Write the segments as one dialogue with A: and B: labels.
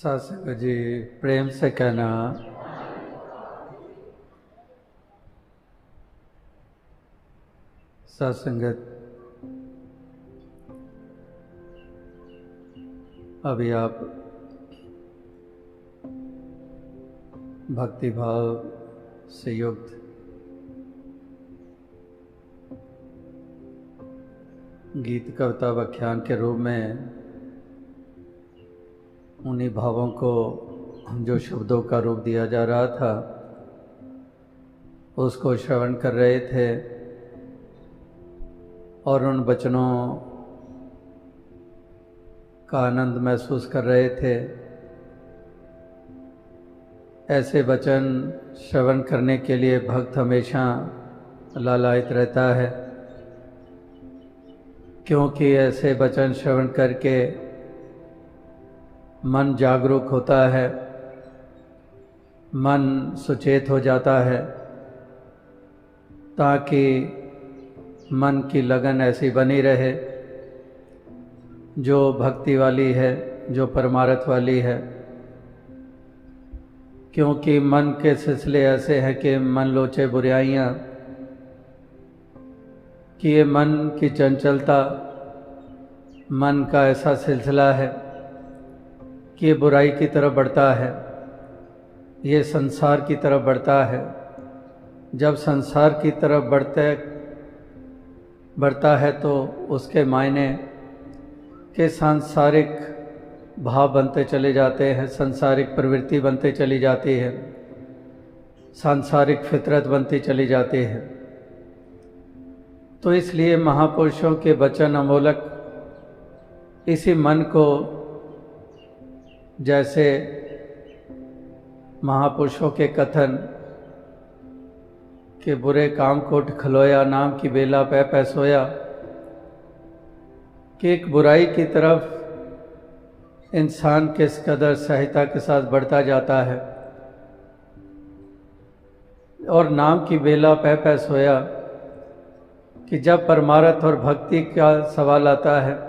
A: सत्संग जी प्रेम से कहना। सत्संगत अभी आप भक्ति भाव से युक्त गीत कविता व्याख्यान के रूप में उन्हीं भावों को जो शब्दों का रूप दिया जा रहा था उसको श्रवण कर रहे थे और उन वचनों का आनंद महसूस कर रहे थे। ऐसे वचन श्रवण करने के लिए भक्त हमेशा लालायित रहता है, क्योंकि ऐसे वचन श्रवण करके मन जागरूक होता है, मन सुचेत हो जाता है, ताकि मन की लगन ऐसी बनी रहे जो भक्ति वाली है, जो परमार्थ वाली है। क्योंकि मन के सिलसिले ऐसे हैं कि मन लोचे बुराइयाँ, कि ये मन की चंचलता, मन का ऐसा सिलसिला है कि ये बुराई की तरफ बढ़ता है, ये संसार की तरफ बढ़ता है। जब संसार की तरफ बढ़ता है तो उसके मायने के सांसारिक भाव बनते चले जाते हैं, सांसारिक प्रवृत्ति बनते चली जाती है, सांसारिक फितरत बनती चली जाती है। तो इसलिए महापुरुषों के वचन अमोलक इसी मन को, जैसे महापुरुषों के कथन कि बुरे काम कोट खलोया, नाम की बेला पै सोया, कि एक बुराई की तरफ इंसान किस कदर सहायता के साथ बढ़ता जाता है, और नाम की बेला पै सोया कि जब परमार्थ और भक्ति का सवाल आता है,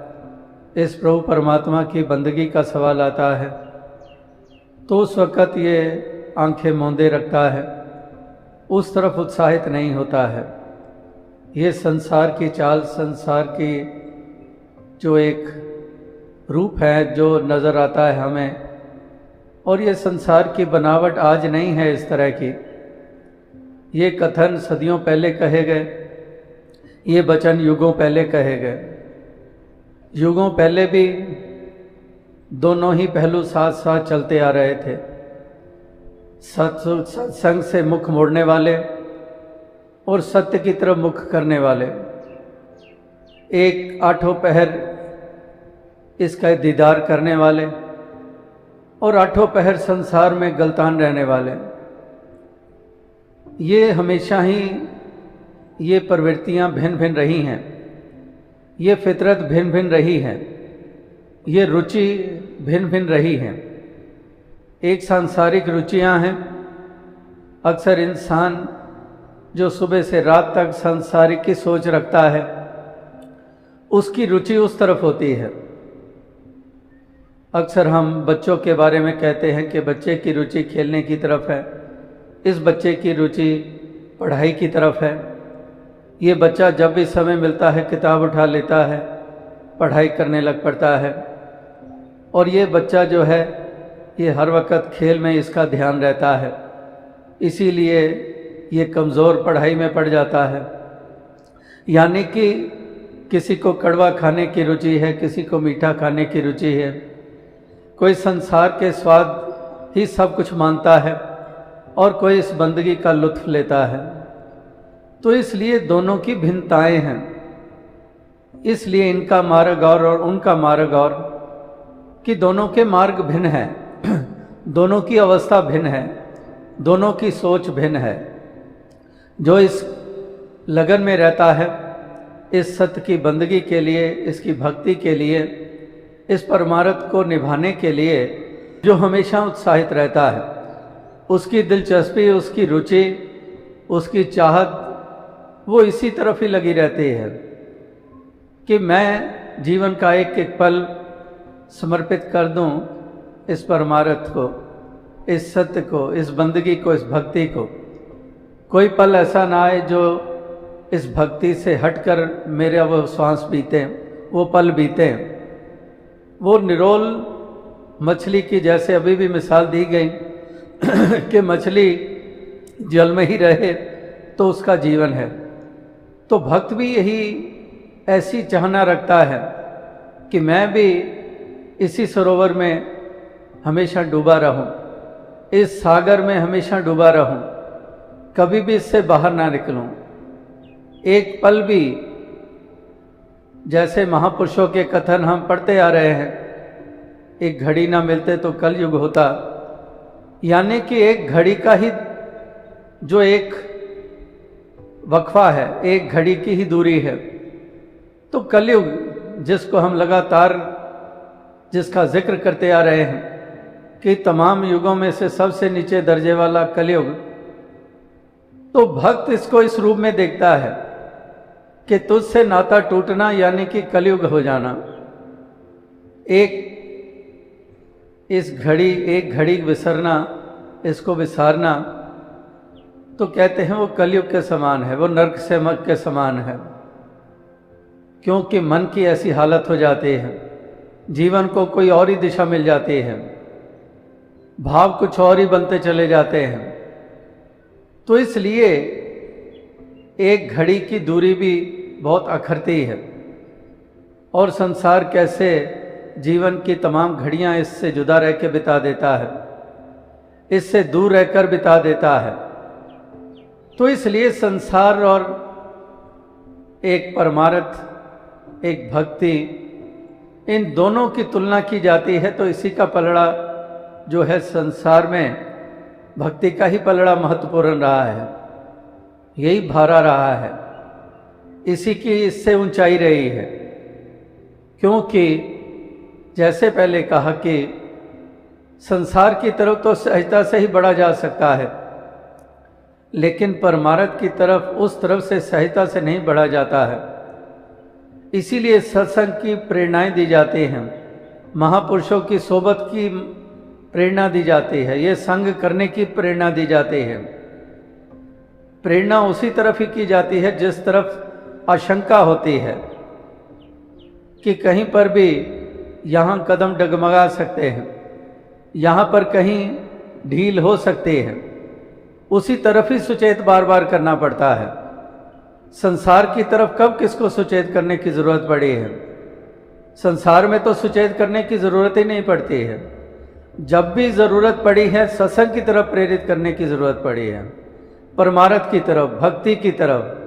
A: इस प्रभु परमात्मा की बंदगी का सवाल आता है, तो उस वक़्त ये आंखें मूंदे रखता है, उस तरफ उत्साहित नहीं होता है। ये संसार की चाल, संसार की जो एक रूप है जो नज़र आता है हमें, और ये संसार की बनावट आज नहीं है इस तरह की। ये कथन सदियों पहले कहे गए, ये वचन युगों पहले कहे गए। युगों पहले भी दोनों ही पहलू साथ साथ चलते आ रहे थे, सत्संग से मुख मोड़ने वाले और सत्य की तरफ मुख करने वाले। एक आठों पहर इसका दीदार करने वाले और आठों पहर संसार में गलतान रहने वाले। ये हमेशा ही ये प्रवृत्तियां भिन्न भिन्न रही हैं, ये फितरत भिन्न भिन्न रही है, ये रुचि भिन्न भिन्न रही है। एक सांसारिक रुचियां हैं। अक्सर इंसान जो सुबह से रात तक सांसारिक की सोच रखता है, उसकी रुचि उस तरफ होती है। अक्सर हम बच्चों के बारे में कहते हैं कि बच्चे की रुचि खेलने की तरफ है, इस बच्चे की रुचि पढ़ाई की तरफ है। ये बच्चा जब भी समय मिलता है किताब उठा लेता है, पढ़ाई करने लग पड़ता है। और ये बच्चा जो है ये हर वक्त खेल में इसका ध्यान रहता है, इसीलिए ये कमज़ोर पढ़ाई में पड़ जाता है। यानी कि किसी को कड़वा खाने की रुचि है, किसी को मीठा खाने की रुचि है, कोई संसार के स्वाद ही सब कुछ मानता है और कोई इस बंदगी का लुत्फ लेता है। तो इसलिए दोनों की भिन्नताएं हैं, इसलिए इनका मार्ग और उनका मार्ग और, कि दोनों के मार्ग भिन्न हैं, दोनों की अवस्था भिन्न है, दोनों की सोच भिन्न है। जो इस लगन में रहता है, इस सत्य की बंदगी के लिए, इसकी भक्ति के लिए, इस परमार्थ को निभाने के लिए जो हमेशा उत्साहित रहता है, उसकी दिलचस्पी, उसकी रुचि, उसकी चाहत वो इसी तरफ ही लगी रहती है कि मैं जीवन का एक एक पल समर्पित कर दूं इस परमार्थ को, इस सत्य को, इस बंदगी को, इस भक्ति को। कोई पल ऐसा ना आए जो इस भक्ति से हटकर मेरे वो श्वास बीते, वो पल बीते। वो निरोल मछली की जैसे अभी भी मिसाल दी गई कि मछली जल में ही रहे तो उसका जीवन है। तो भक्त भी यही ऐसी चाहना रखता है कि मैं भी इसी सरोवर में हमेशा डूबा रहूं, इस सागर में हमेशा डूबा रहूं, कभी भी इससे बाहर ना निकलूं। एक पल भी, जैसे महापुरुषों के कथन हम पढ़ते आ रहे हैं, एक घड़ी ना मिलते तो कलयुग होता, यानी कि एक घड़ी का ही जो एक वक्फा है, एक घड़ी की ही दूरी है। तो कलयुग जिसको हम लगातार जिसका जिक्र करते आ रहे हैं कि तमाम युगों में से सबसे नीचे दर्जे वाला कलयुग, तो भक्त इसको इस रूप में देखता है कि तुझसे नाता टूटना यानी कि कलयुग हो जाना। एक घड़ी विसरना, इसको विसारना, तो कहते हैं वो कलयुग के समान है, वो नरक से मग के समान है। क्योंकि मन की ऐसी हालत हो जाती है, जीवन को कोई और ही दिशा मिल जाती है, भाव कुछ और ही बनते चले जाते हैं। तो इसलिए एक घड़ी की दूरी भी बहुत अखरती है। और संसार कैसे जीवन की तमाम घड़ियां इससे जुदा रह के बिता देता है, इससे दूर रहकर बिता देता है। तो इसलिए संसार और एक परमार्थ, एक भक्ति, इन दोनों की तुलना की जाती है। तो इसी का पलड़ा जो है संसार में, भक्ति का ही पलड़ा महत्वपूर्ण रहा है, यही भारा रहा है, इसी की इससे ऊंचाई रही है। क्योंकि जैसे पहले कहा कि संसार की तरफ तो सहजता से ही बढ़ा जा सकता है, लेकिन परमार्थ की तरफ उस तरफ से सहजता से नहीं बढ़ा जाता है। इसीलिए सत्संग की प्रेरणाएं दी जाती हैं, महापुरुषों की सोबत की प्रेरणा दी जाती है, ये संग करने की प्रेरणा दी जाती है। प्रेरणा उसी तरफ ही की जाती है जिस तरफ आशंका होती है कि कहीं पर भी यहाँ कदम डगमगा सकते हैं, यहाँ पर कहीं ढील हो सकती है, उसी तरफ ही सुचेत बार बार करना पड़ता है। संसार की तरफ कब किसको सुचेत करने की जरूरत पड़ी है? संसार में तो सुचेत करने की जरूरत ही नहीं पड़ती है। जब भी जरूरत पड़ी है सत्संग की तरफ प्रेरित करने की जरूरत पड़ी है, परमार्थ की तरफ, भक्ति की तरफ,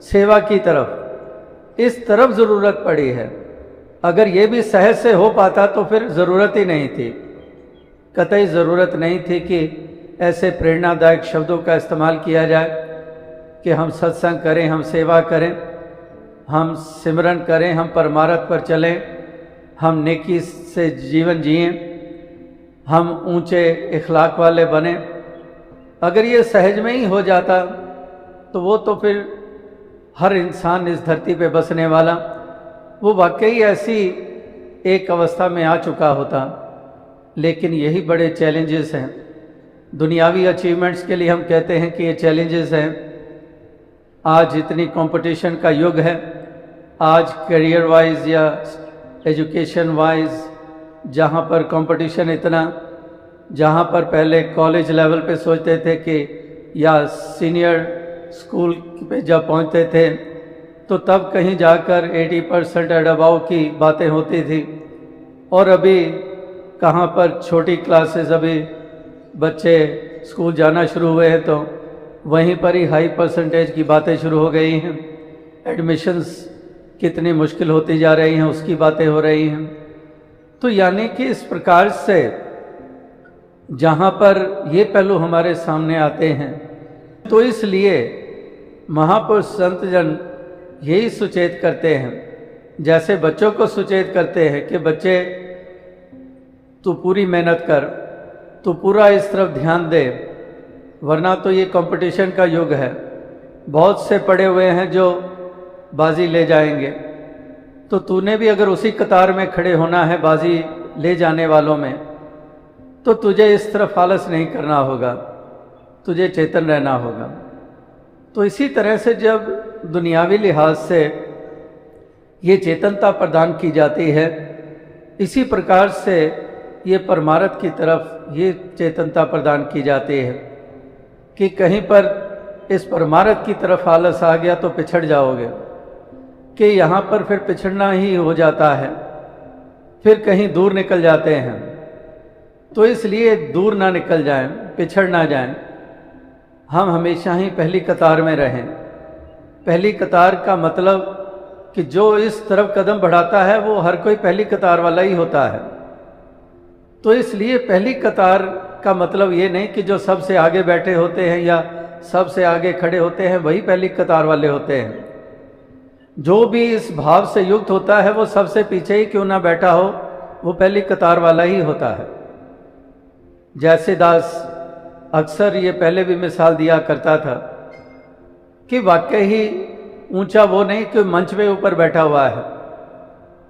A: सेवा की तरफ, इस तरफ जरूरत पड़ी है। अगर ये भी सहज से हो पाता तो फिर जरूरत ही नहीं थी, कतई जरूरत नहीं थी कि ऐसे प्रेरणादायक शब्दों का इस्तेमाल किया जाए कि हम सत्संग करें, हम सेवा करें, हम सिमरन करें, हम परमार्थ पर चलें, हम नेकी से जीवन जिएं, हम ऊंचे इखलाक वाले बने। अगर ये सहज में ही हो जाता तो वो तो फिर हर इंसान इस धरती पे बसने वाला वो वाकई ऐसी एक अवस्था में आ चुका होता। लेकिन यही बड़े चैलेंजेस हैं। दुनियावी अचीवमेंट्स के लिए हम कहते हैं कि ये चैलेंजेस हैं। आज इतनी कंपटीशन का युग है, आज करियर वाइज या एजुकेशन वाइज जहाँ पर कंपटीशन इतना, जहाँ पर पहले कॉलेज लेवल पे सोचते थे कि या सीनियर स्कूल पे जब पहुँचते थे तो तब कहीं जाकर 80% एंड अबाव की बातें होती थी, और अभी कहाँ पर छोटी क्लासेस, अभी बच्चे स्कूल जाना शुरू हुए हैं तो वहीं पर ही हाई परसेंटेज की बातें शुरू हो गई हैं। एडमिशन्स कितनी मुश्किल होती जा रही हैं उसकी बातें हो रही हैं। तो यानी कि इस प्रकार से जहाँ पर ये पहलू हमारे सामने आते हैं, तो इसलिए महापुरुष संत जन यही सुचेत करते हैं, जैसे बच्चों को सुचेत करते हैं कि बच्चे तू पूरी मेहनत कर, तू पूरा इस तरफ ध्यान दे, वरना तो ये कंपटीशन का युग है, बहुत से पड़े हुए हैं जो बाजी ले जाएंगे। तो तूने भी अगर उसी कतार में खड़े होना है बाजी ले जाने वालों में, तो तुझे इस तरफ आलस नहीं करना होगा, तुझे चेतन रहना होगा। तो इसी तरह से जब दुनियावी लिहाज से ये चेतनता प्रदान की जाती है, इसी प्रकार से ये परमार्थ की तरफ ये चेतनता प्रदान की जाती है कि कहीं पर इस परमार्थ की तरफ आलस आ गया तो पिछड़ जाओगे, कि यहाँ पर फिर पिछड़ना ही हो जाता है, फिर कहीं दूर निकल जाते हैं। तो इसलिए दूर ना निकल जाएं, पिछड़ ना जाएं, हम हमेशा ही पहली कतार में रहें। पहली कतार का मतलब कि जो इस तरफ कदम बढ़ाता है वो हर कोई पहली कतार वाला ही होता है। तो इसलिए पहली कतार का मतलब ये नहीं कि जो सबसे आगे बैठे होते हैं या सबसे आगे खड़े होते हैं वही पहली कतार वाले होते हैं। जो भी इस भाव से युक्त होता है वो सबसे पीछे ही क्यों ना बैठा हो, वो पहली कतार वाला ही होता है। जैसे दास अक्सर ये पहले भी मिसाल दिया करता था कि वाकई ही ऊंचा वो नहीं कि मंच पे ऊपर बैठा हुआ है।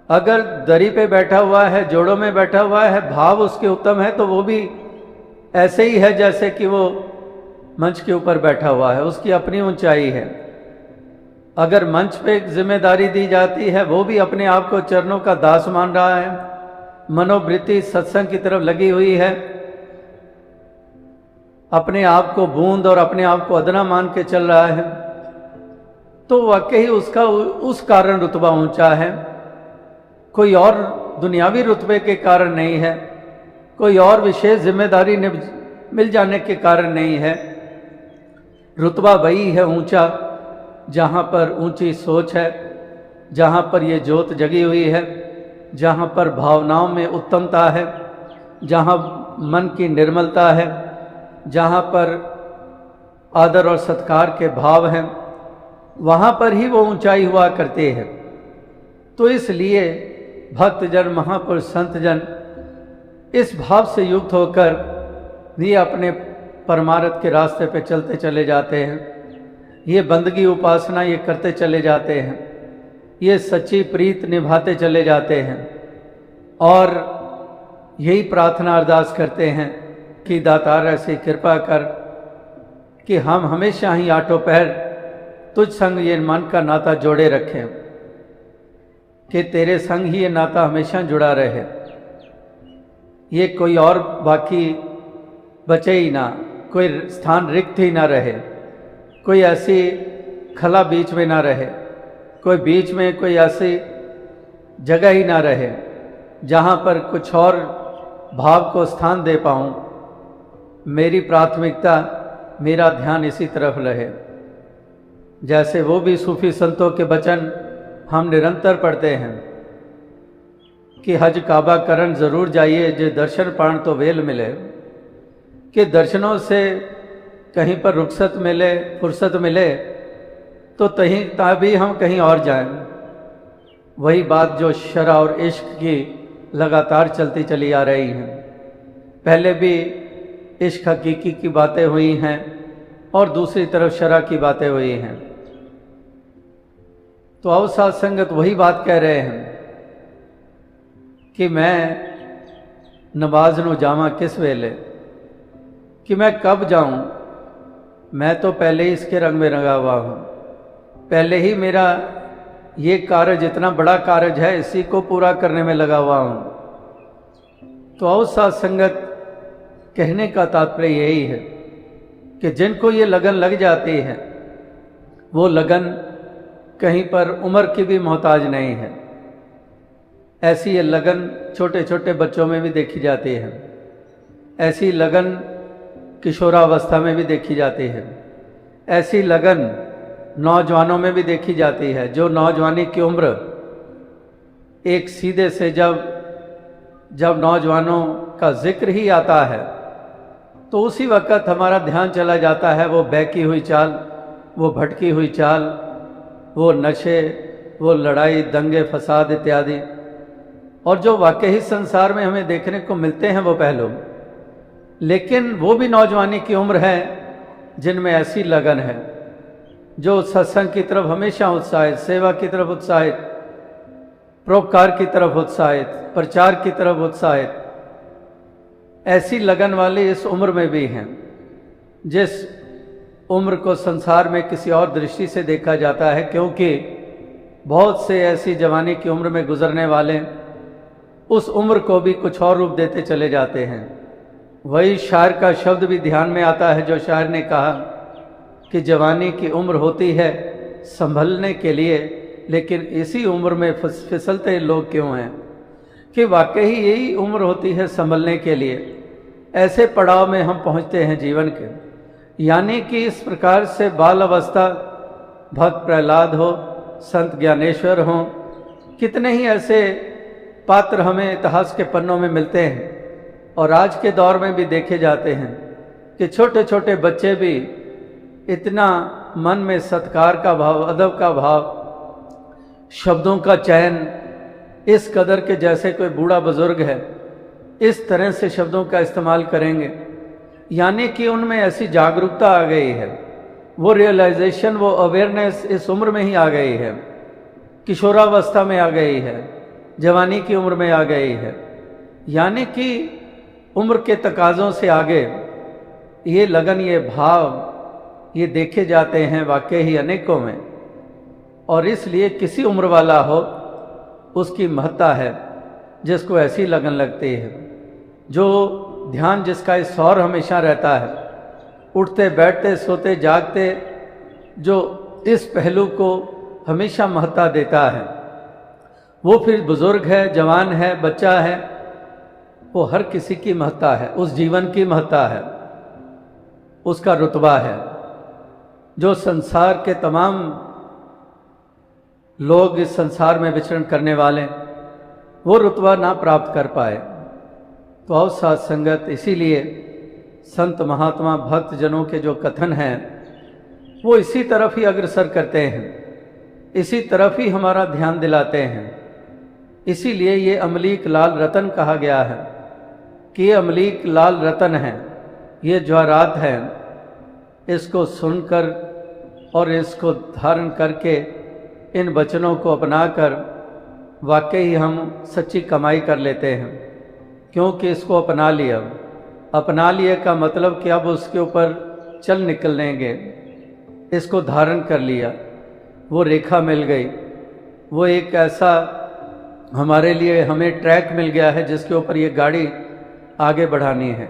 A: अगर दरी पे बैठा हुआ है, जोड़ों में बैठा हुआ है, भाव उसके उत्तम है, तो वो भी ऐसे ही है जैसे कि वो मंच के ऊपर बैठा हुआ है, उसकी अपनी ऊंचाई है। अगर मंच पे एक जिम्मेदारी दी जाती है, वो भी अपने आप को चरणों का दास मान रहा है, मनोवृत्ति सत्संग की तरफ लगी हुई है, अपने आप को बूंद और अपने आप को अदना मान के चल रहा है, तो वाकई उसका उस कारण रुतबा ऊंचा है। कोई और दुनियावी रुतबे के कारण नहीं है, कोई और विशेष जिम्मेदारी मिल जाने के कारण नहीं है। रुतबा वही है ऊंचा जहाँ पर ऊंची सोच है, जहाँ पर ये ज्योत जगी हुई है, जहाँ पर भावनाओं में उत्तमता है, जहाँ मन की निर्मलता है, जहाँ पर आदर और सत्कार के भाव हैं, वहाँ पर ही वो ऊंचाई हुआ करते हैं। तो इसलिए भक्तजन, महापुरुष, संतजन इस भाव से युक्त होकर भी अपने परमार्थ के रास्ते पे चलते चले जाते हैं। ये बंदगी उपासना ये करते चले जाते हैं, ये सच्ची प्रीत निभाते चले जाते हैं और यही प्रार्थना अरदास करते हैं कि दातार ऐसी कृपा कर कि हम हमेशा ही आठों पहर तुझ संग ये मन का नाता जोड़े रखें, कि तेरे संग ही ये नाता हमेशा जुड़ा रहे, ये कोई और बाकी बचे ही ना, कोई स्थान रिक्त ही ना रहे, कोई ऐसी खला बीच में ना रहे, कोई बीच में कोई ऐसी जगह ही ना रहे जहाँ पर कुछ और भाव को स्थान दे पाऊँ। मेरी प्राथमिकता, मेरा ध्यान इसी तरफ रहे। जैसे वो भी सूफी संतों के वचन हम निरंतर पढ़ते हैं कि हज काबा करन जरूर जाइए, जे दर्शन पाण तो वेल मिले, कि दर्शनों से कहीं पर रुखसत मिले, फुर्सत मिले तो तभी हम कहीं और जाएं। वही बात जो शरा और इश्क की लगातार चलती चली आ रही हैं। पहले भी इश्क हकीकी की बातें हुई हैं और दूसरी तरफ शरा की बातें हुई हैं। तो अवसाद संगत वही बात कह रहे हैं कि मैं नमाज नु जावा किस वेले, कि मैं कब जाऊं, मैं तो पहले ही इसके रंग में रंगा हुआ हूं, पहले ही मेरा ये कार्य जितना बड़ा कार्य है इसी को पूरा करने में लगा हुआ हूं। तो अवसाद संगत कहने का तात्पर्य यही है कि जिनको ये लगन लग जाती है वो लगन कहीं पर उम्र की भी मोहताज नहीं है। ऐसी ये लगन छोटे छोटे बच्चों में भी देखी जाती है, ऐसी लगन किशोरावस्था में भी देखी जाती है, ऐसी लगन नौजवानों में भी देखी जाती है। जो नौजवानी की उम्र एक सीधे से जब नौजवानों का जिक्र ही आता है तो उसी वक्त हमारा ध्यान चला जाता है वो बहकी हुई चाल, वो भटकी हुई चाल, वो नशे, वो लड़ाई, दंगे, फसाद इत्यादि, और जो वाकई संसार में हमें देखने को मिलते हैं वो पहलू। लेकिन वो भी नौजवानी की उम्र है जिनमें ऐसी लगन है, जो सत्संग की तरफ हमेशा उत्साहित, सेवा की तरफ उत्साहित, परोपकार की तरफ उत्साहित, प्रचार की तरफ उत्साहित, ऐसी लगन वाले इस उम्र में भी हैं। जिस उम्र को संसार में किसी और दृष्टि से देखा जाता है, क्योंकि बहुत से ऐसी जवानी की उम्र में गुजरने वाले उस उम्र को भी कुछ और रूप देते चले जाते हैं। वही शायर का शब्द भी ध्यान में आता है, जो शायर ने कहा कि जवानी की उम्र होती है संभलने के लिए, लेकिन इसी उम्र में फिसलते लोग क्यों हैं। कि वाकई यही उम्र होती है संभलने के लिए। ऐसे पड़ाव में हम पहुंचते हैं जीवन के, यानी कि इस प्रकार से बाल अवस्था, भक्त प्रहलाद हो, संत ज्ञानेश्वर हो, कितने ही ऐसे पात्र हमें इतिहास के पन्नों में मिलते हैं और आज के दौर में भी देखे जाते हैं कि छोटे छोटे बच्चे भी इतना मन में सत्कार का भाव, अदब का भाव, शब्दों का चयन इस कदर के जैसे कोई बूढ़ा बुजुर्ग है इस तरह से शब्दों का इस्तेमाल करेंगे। यानी कि उनमें ऐसी जागरूकता आ गई है, वो रियलाइजेशन, वो अवेयरनेस इस उम्र में ही आ गई है, किशोरावस्था में आ गई है, जवानी की उम्र में आ गई है। यानी कि उम्र के तकाज़ों से आगे ये लगन, ये भाव, ये देखे जाते हैं वाकई ही अनेकों में। और इसलिए किसी उम्र वाला हो उसकी महत्ता है, जिसको ऐसी लगन लगती है, जो ध्यान जिसका इस और हमेशा रहता है, उठते बैठते सोते जागते जो इस पहलू को हमेशा महत्ता देता है, वो फिर बुजुर्ग है, जवान है, बच्चा है, वो हर किसी की महत्ता है, उस जीवन की महत्ता है, उसका रुतबा है। जो संसार के तमाम लोग इस संसार में विचरण करने वाले वो रुतबा ना प्राप्त कर पाए। तो आओ साथ संगत, इसीलिए संत महात्मा भक्त जनों के जो कथन हैं वो इसी तरफ ही अग्रसर करते हैं, इसी तरफ ही हमारा ध्यान दिलाते हैं। इसीलिए ये अमलीक लाल रतन कहा गया है कि ये अमलीक लाल रतन है, ये ज्वारात है। इसको सुनकर और इसको धारण करके इन वचनों को अपनाकर वाकई हम सच्ची कमाई कर लेते हैं, क्योंकि इसको अपना लिया। अपना लिए का मतलब कि अब उसके ऊपर चल निकलेंगे, इसको धारण कर लिया, वो रेखा मिल गई, वो एक ऐसा हमारे लिए हमें ट्रैक मिल गया है जिसके ऊपर ये गाड़ी आगे बढ़ानी है।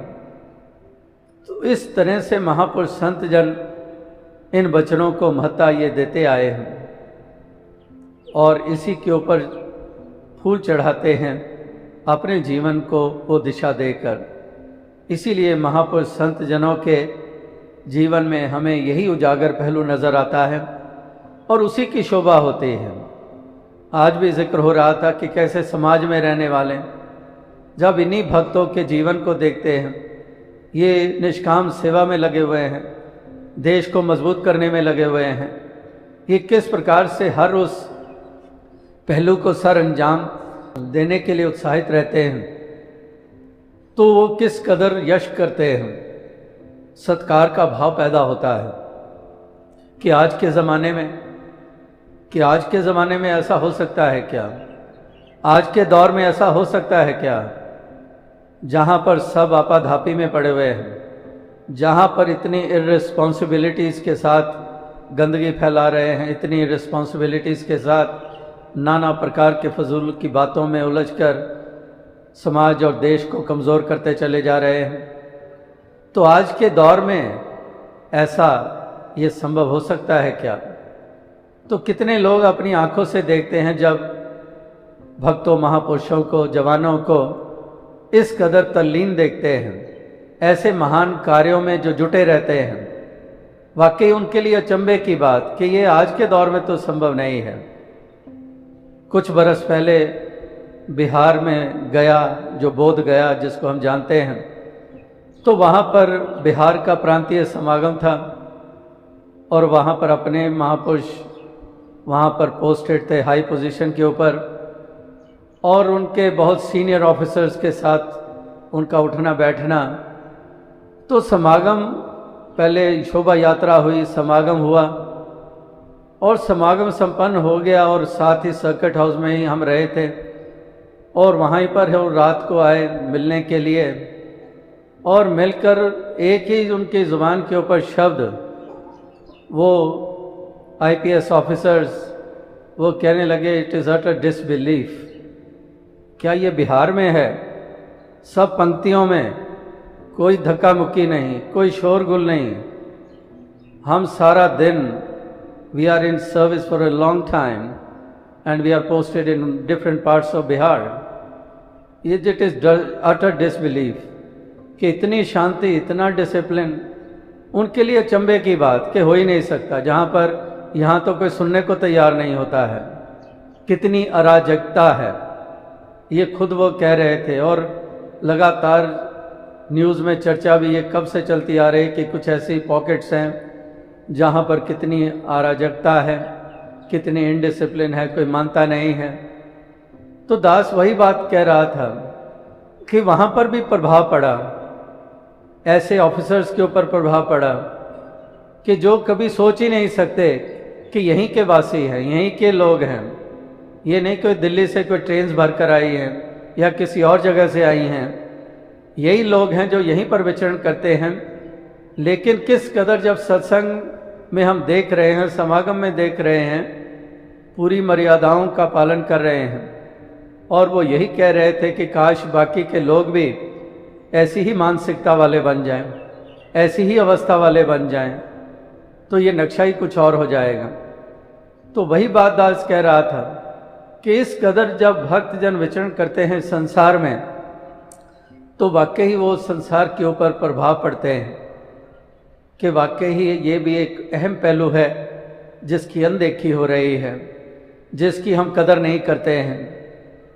A: तो इस तरह से महापुरुष संत जन इन वचनों को महत्ता ये देते आए हैं और इसी के ऊपर फूल चढ़ाते हैं अपने जीवन को वो दिशा देकर। इसीलिए महापुरुष संत जनों के जीवन में हमें यही उजागर पहलू नज़र आता है और उसी की शोभा होती है। आज भी जिक्र हो रहा था कि कैसे समाज में रहने वाले जब इन्हीं भक्तों के जीवन को देखते हैं, ये निष्काम सेवा में लगे हुए हैं, देश को मजबूत करने में लगे हुए हैं, ये किस प्रकार से हर उस पहलू को सर अंजाम देने के लिए उत्साहित रहते हैं, तो वो किस कदर यश करते हैं, सत्कार का भाव पैदा होता है। कि आज के ज़माने में ऐसा हो सकता है क्या? आज के दौर में ऐसा हो सकता है क्या, जहाँ पर सब आपाधापी में पड़े हुए हैं, जहाँ पर इतनी इर्रिस्पॉन्सिबिलिटीज़ के साथ गंदगी फैला रहे हैं, इतनी इर्रिस्पॉन्सिबिलिटीज़ के साथ नाना प्रकार के फजूल की बातों में उलझकर समाज और देश को कमज़ोर करते चले जा रहे हैं। तो आज के दौर में ऐसा ये संभव हो सकता है क्या? तो कितने लोग अपनी आंखों से देखते हैं जब भक्तों, महापुरुषों को, जवानों को इस कदर तल्लीन देखते हैं, ऐसे महान कार्यों में जो जुटे रहते हैं। वाकई उनके लिए अचंभे की बात कि ये आज के दौर में तो संभव नहीं है। कुछ बरस पहले बिहार में गया, जो बोध गया जिसको हम जानते हैं, तो वहाँ पर बिहार का प्रांतीय समागम था और वहाँ पर अपने महापुरुष वहाँ पर पोस्टेड थे हाई पोजीशन के ऊपर, और उनके बहुत सीनियर ऑफिसर्स के साथ उनका उठना बैठना। तो समागम, पहले शोभा यात्रा हुई, समागम हुआ और समागम संपन्न हो गया और साथ ही सर्किट हाउस में ही हम रहे थे और वहीं पर हम रात को आए मिलने के लिए। और मिलकर एक ही उनकी ज़ुबान के ऊपर शब्द, वो आईपीएस ऑफिसर्स वो कहने लगे इट इज़ अटर डिसबिलीफ। क्या ये बिहार में है? सब पंक्तियों में, कोई धक्का मुक्की नहीं, कोई शोरगुल नहीं। हम सारा दिन we are in service for a long time and we are posted in different parts of Bihar. ये इट इज़ अटर डिसबिलीफ कि इतनी शांति, इतना डिसिप्लिन, उनके लिए अचंभे की बात कि हो ही नहीं सकता, जहाँ पर यहाँ तो कोई सुनने को तैयार नहीं होता है। कितनी अराजकता है, ये खुद वो कह रहे थे। और लगातार न्यूज़ में चर्चा भी ये कब से चलती आ रही कि कुछ ऐसी पॉकेट्स हैं जहाँ पर कितनी अराजकता है, कितनी इनडिसिप्लिन है, कोई मानता नहीं है। तो दास वही बात कह रहा था कि वहाँ पर भी प्रभाव पड़ा, ऐसे ऑफिसर्स के ऊपर प्रभाव पड़ा कि जो कभी सोच ही नहीं सकते कि यहीं के वासी हैं, यहीं के लोग हैं। ये नहीं कोई दिल्ली से कोई ट्रेन भर कर आई हैं या किसी और जगह से आई हैं, यही लोग हैं जो यहीं पर विचरण करते हैं। लेकिन किस कदर जब सत्संग में हम देख रहे हैं, समागम में देख रहे हैं, पूरी मर्यादाओं का पालन कर रहे हैं, और वो यही कह रहे थे कि काश बाकी के लोग भी ऐसी ही मानसिकता वाले बन जाएं, ऐसी ही अवस्था वाले बन जाएं, तो ये नक्शा ही कुछ और हो जाएगा। तो वही बात दास कह रहा था कि इस कदर जब भक्तजन विचरण करते हैं संसार में, तो वाकई वो संसार के ऊपर प्रभाव पड़ते हैं कि वाकई ही ये भी एक अहम पहलू है जिसकी अनदेखी हो रही है, जिसकी हम कदर नहीं करते हैं,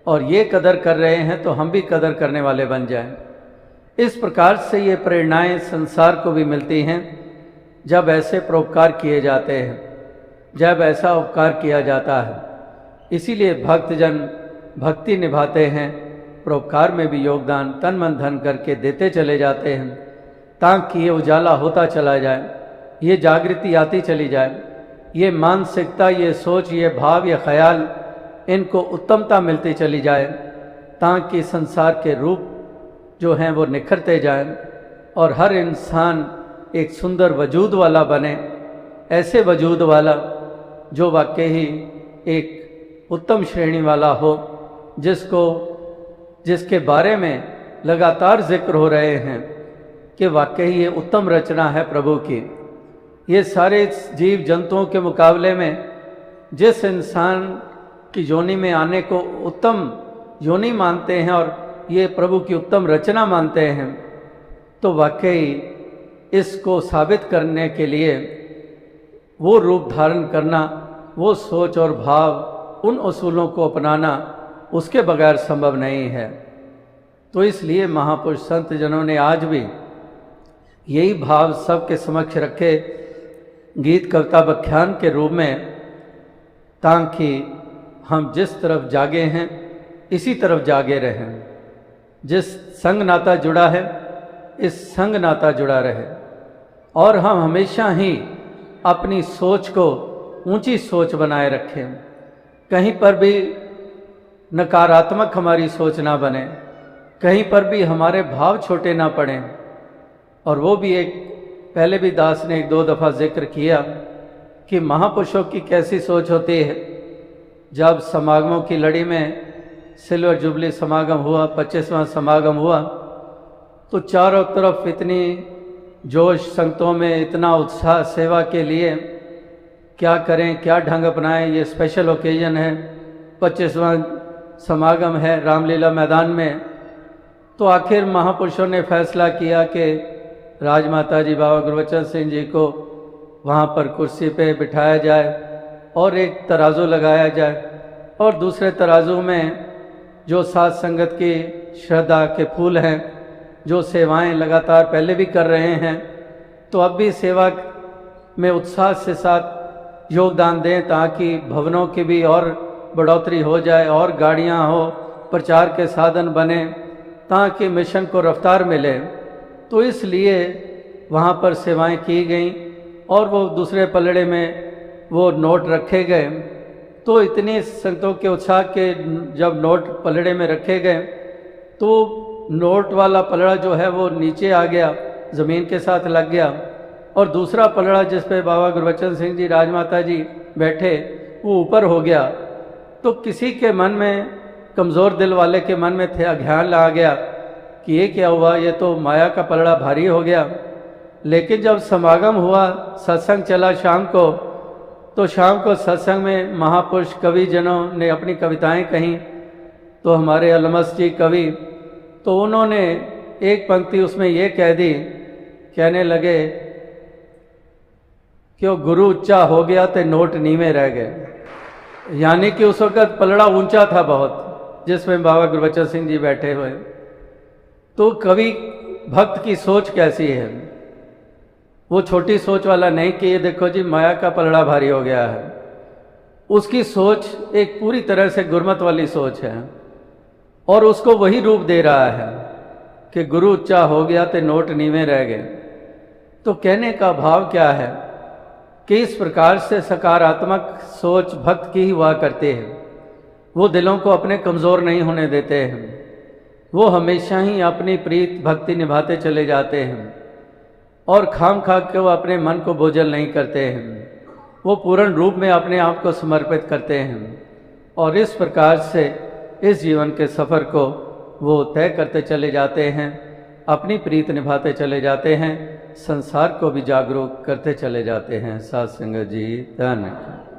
A: और ये कदर कर रहे हैं तो हम भी कदर करने वाले बन जाएं। इस प्रकार से ये प्रेरणाएं संसार को भी मिलती हैं जब ऐसे परोपकार किए जाते हैं, जब ऐसा उपकार किया जाता है। इसीलिए भक्तजन भक्ति निभाते हैं, परोपकार में भी योगदान तन मन धन करके देते चले जाते हैं, ताकि ये उजाला होता चला जाए, ये जागृति आती चली जाए, ये मानसिकता, ये सोच, ये भाव, ये ख्याल, इनको उत्तमता मिलती चली जाए, ताकि संसार के रूप जो हैं वो निखरते जाएं और हर इंसान एक सुंदर वजूद वाला बने, ऐसे वजूद वाला जो वाकई ही एक उत्तम श्रेणी वाला हो, जिसके बारे में लगातार जिक्र हो रहे हैं कि वाकई ये उत्तम रचना है प्रभु की। ये सारे जीव जंतुओं के मुकाबले में जिस इंसान की योनि में आने को उत्तम योनि मानते हैं और ये प्रभु की उत्तम रचना मानते हैं, तो वाकई इसको साबित करने के लिए वो रूप धारण करना, वो सोच और भाव, उन उसूलों को अपनाना उसके बगैर संभव नहीं है। तो इसलिए महापुरुष संत जनों ने आज भी यही भाव सबके समक्ष रखे गीत कविता व्याख्यान के रूप में, ताकि हम जिस तरफ जागे हैं इसी तरफ जागे रहें। जिस संग नाता जुड़ा है इस संग नाता जुड़ा रहे, और हम हमेशा ही अपनी सोच को ऊंची सोच बनाए रखें। कहीं पर भी नकारात्मक हमारी सोच ना बने, कहीं पर भी हमारे भाव छोटे ना पड़ें। और वो भी एक पहले भी दास ने एक दो दफ़ा जिक्र किया कि महापुरुषों की कैसी सोच होती है। जब समागमों की लड़ी में सिल्वर जुबली समागम हुआ, 25वां समागम हुआ, तो चारों तरफ इतनी जोश संगतों में, इतना उत्साह सेवा के लिए, क्या करें, क्या ढंग अपनाएं, ये स्पेशल ओकेजन है, 25वां समागम है रामलीला मैदान में। तो आखिर महापुरुषों ने फैसला किया कि राजमाता जी बाबा गुरबचन सिंह जी को वहाँ पर कुर्सी पे बिठाया जाए और एक तराजू लगाया जाए, और दूसरे तराजू में जो साथ संगत की श्रद्धा के फूल हैं, जो सेवाएं लगातार पहले भी कर रहे हैं, तो अब भी सेवा में उत्साह से साथ योगदान दें, ताकि भवनों की भी और बढ़ोतरी हो जाए, और गाड़ियां हो, प्रचार के साधन बने, ताकि मिशन को रफ्तार मिले। तो इसलिए वहाँ पर सेवाएं की गईं, और वो दूसरे पलड़े में वो नोट रखे गए। तो इतनी संगतों के उत्साह के जब नोट पलड़े में रखे गए, तो नोट वाला पलड़ा जो है वो नीचे आ गया, ज़मीन के साथ लग गया, और दूसरा पलड़ा जिस पे बाबा गुरबचन सिंह जी राजमाता जी बैठे वो ऊपर हो गया। तो किसी के मन में, कमज़ोर दिल वाले के मन में थे ख्याल आ गया कि ये क्या हुआ, ये तो माया का पलड़ा भारी हो गया। लेकिन जब समागम हुआ, सत्संग चला शाम को, तो शाम को सत्संग में महापुरुष कवि जनों ने अपनी कविताएं कहीं। तो हमारे अलमस जी कवि, तो उन्होंने एक पंक्ति उसमें ये कह दी, कहने लगे कि वो गुरु ऊंचा हो गया तो नोट नीवे रह गए। यानी कि उस वक्त पलड़ा ऊंचा था बहुत, जिसमें बाबा गुरबचन सिंह जी बैठे हुए। तो कवि भक्त की सोच कैसी है, वो छोटी सोच वाला नहीं कि ये देखो जी माया का पलड़ा भारी हो गया है। उसकी सोच एक पूरी तरह से गुरमत वाली सोच है, और उसको वही रूप दे रहा है कि गुरु ऊंचा हो गया तो नोट नीवे रह गए। तो कहने का भाव क्या है कि इस प्रकार से सकारात्मक सोच भक्त की ही हुआ करते हैं। वो दिलों को अपने कमज़ोर नहीं होने देते हैं, वो हमेशा ही अपनी प्रीत भक्ति निभाते चले जाते हैं, और खाम खा के वो अपने मन को बोझल नहीं करते हैं। वो पूर्ण रूप में अपने आप को समर्पित करते हैं, और इस प्रकार से इस जीवन के सफ़र को वो तय करते चले जाते हैं, अपनी प्रीत निभाते चले जाते हैं, संसार को भी जागरूक करते चले जाते हैं। साध संगत जी धन्यवाद।